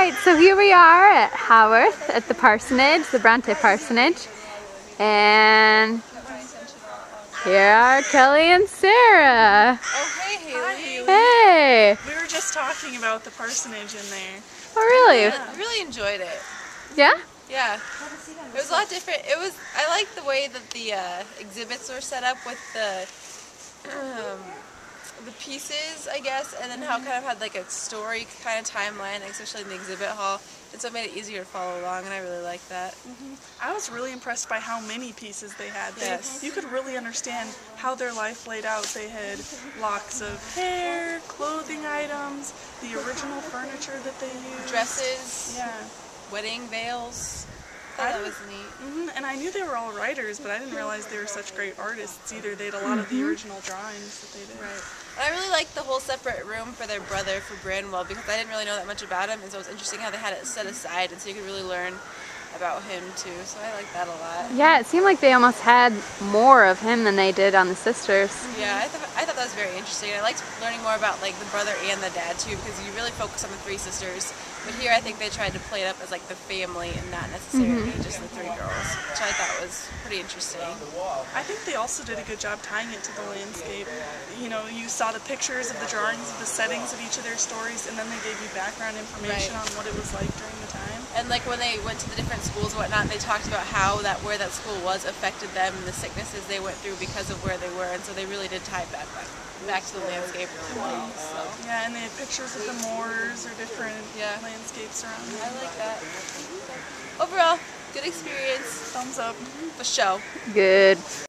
Alright, so here we are at Haworth at the parsonage, the Bronte Parsonage. And here are Kelly and Sarah. Oh, hey, Haley. Hey! We were just talking about the parsonage in there. Oh, really? I really enjoyed it. Yeah? Yeah. It was a lot different. I liked the way that the exhibits were set up with the pieces, I guess, and then how it kind of had like a story kind of timeline, especially in the exhibit hall. And so it made it easier to follow along, and I really liked that. I was really impressed by how many pieces they had. Yes. You could really understand how their life laid out. They had locks of hair, clothing items, the original furniture that they used. Dresses, Yeah. wedding veils. I thought that was neat. And I knew they were all writers, but I didn't realize they were such great artists either. They had a lot of the original drawings that they did. Right. And I really liked the whole separate room for their brother, for Branwell, because I didn't really know that much about him, and so it was interesting how they had it set aside, and so you could really learn about him too. So I liked that a lot. Yeah, it seemed like they almost had more of him than they did on the sisters. Yeah, I thought that was very interesting. I liked learning more about like the brother and the dad too, because you really focus on the three sisters. But here I think they tried to play it up as like the family and not necessarily just the three girls, which I thought was pretty interesting. I think they also did a good job tying it to the landscape. You know, you saw the pictures of the drawings of the settings of each of their stories, and then they gave you background information on what it was like during the time. And like when they went to the different schools and whatnot, they talked about how where that school was affected them and the sicknesses they went through because of where they were, and so they really did tie it back to the landscape really well. So. Yeah, and they had pictures of the moors or different landscapes around them. I like that. Overall, good experience. Thumbs up. For show. Good.